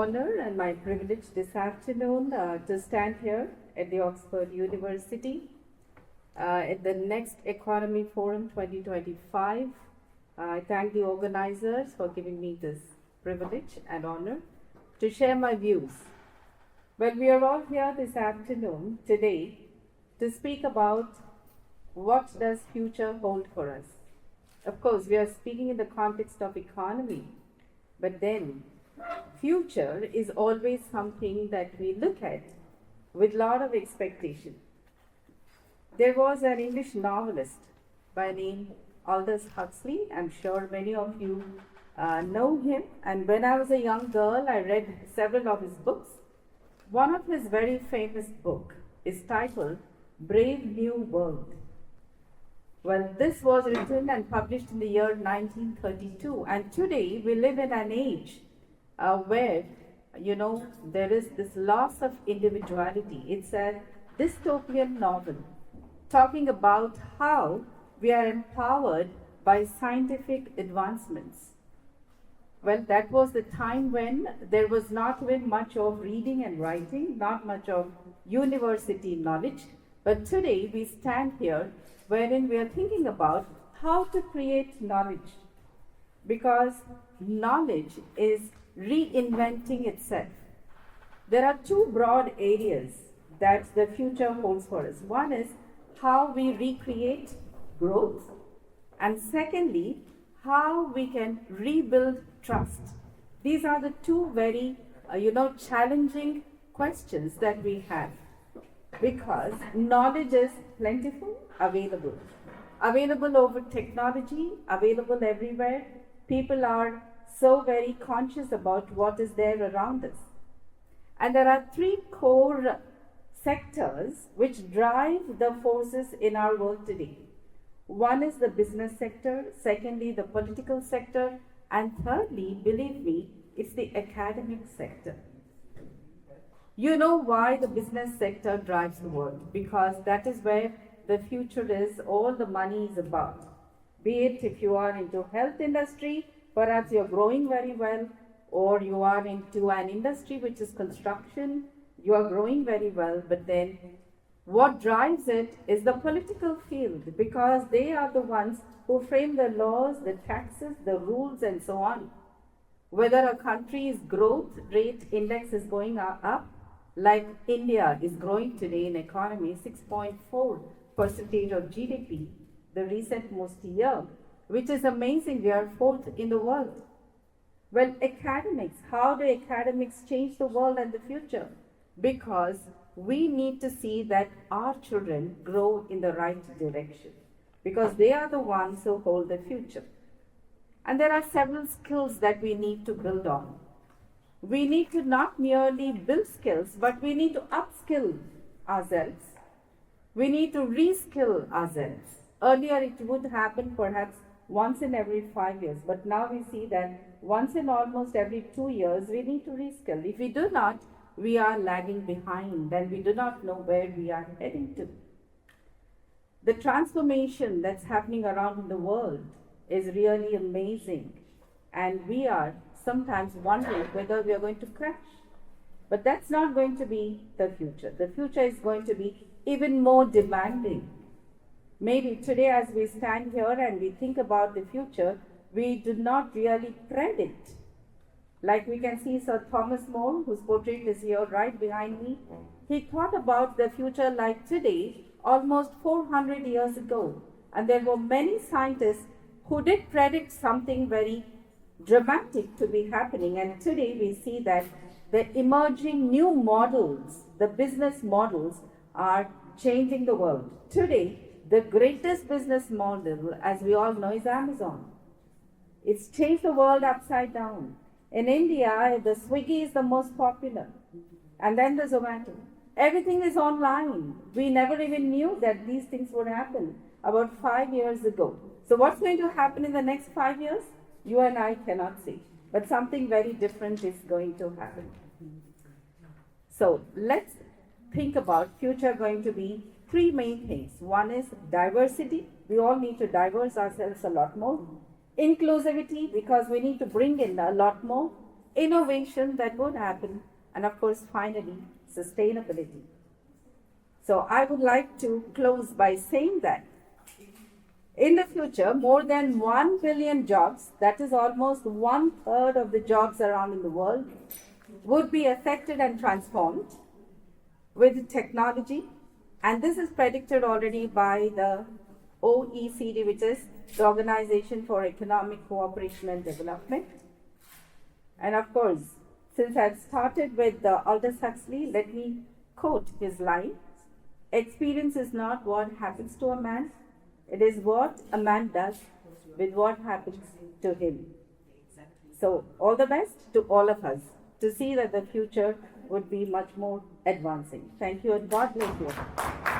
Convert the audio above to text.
honor and my privilege this afternoon to stand here at the Oxford University at the NeXt Economy Forum 2025. I thank the organizers for giving me this privilege and honor to share my views. Well, we are all here this afternoon, today, to speak about what does future hold for us. Of course, we are speaking in the context of economy, but then future is always something that we look at with a lot of expectation. There was an English novelist by name Aldous Huxley. I'm sure many of you know him. And when I was a young girl, I read several of his books. One of his very famous book is titled Brave New World. Well, this was written and published in the year 1932. And today we live in an age where, there is this loss of individuality. It's a dystopian novel talking about how we are empowered by scientific advancements. Well, that was the time when there was not even much of reading and writing, not much of university knowledge. But today we stand here wherein we are thinking about how to create knowledge, because knowledge is reinventing itself. There are two broad areas that the future holds for us. One is how we recreate growth, and secondly, how we can rebuild trust. These are the two very, challenging questions that we have, because knowledge is plentiful, available over technology, available everywhere. People are so very conscious about what is there around us. And there are three core sectors which drive the forces in our world today. One is the business sector, secondly the political sector, and thirdly, believe me, it's the academic sector. You know why the business sector drives the world? Because that is where the future is, all the money is about. Be it if you are into health industry, perhaps you're growing very well, or you are into an industry which is construction, you are growing very well, but then what drives it is the political field, because they are the ones who frame the laws, the taxes, the rules, and so on. Whether a country's growth rate index is going up, like India is growing today in economy, 6.4% of GDP, the recent most year, which is amazing. We are fourth in the world. Well, academics, how do academics change the world and the future? Because we need to see that our children grow in the right direction, because they are the ones who hold the future. And there are several skills that we need to build on. We need to not merely build skills, but we need to upskill ourselves. We need to reskill ourselves. Earlier it would happen perhaps once in every 5 years, but now we see that once in almost every 2 years we need to reskill. If we do not, we are lagging behind and we do not know where we are heading to. The transformation that's happening around in the world is really amazing, and we are sometimes wondering whether we are going to crash. But that's not going to be the future. The future is going to be even more demanding. Maybe today as we stand here and we think about the future, we do not really predict. Like we can see Sir Thomas More, whose portrait is here right behind me. He thought about the future like today, almost 400 years ago. And there were many scientists who did predict something very dramatic to be happening. And today we see that the emerging new models, the business models, are changing the world. Today, the greatest business model, as we all know, is Amazon. It's changed the world upside down. In India, the Swiggy is the most popular, and then the Zomato. Everything is online. We never even knew that these things would happen about 5 years ago. So what's going to happen in the next 5 years? You and I cannot see, but something very different is going to happen. So let's think about future going to be three main things. One is diversity. We all need to diverse ourselves a lot more. Inclusivity, because we need to bring in a lot more. innovation that would happen, and of course, finally, sustainability. So I would like to close by saying that in the future, more than 1 billion jobs, that is almost 1/3 of the jobs around in the world, would be affected and transformed with technology. And this is predicted already by the OECD, which is the Organization for Economic Cooperation and Development. And of course, since I've started with Aldous Huxley, let me quote his line: "Experience is not what happens to a man, it is what a man does with what happens to him." So, all the best to all of us to see that the future would be much more advancing. Thank you and God bless you.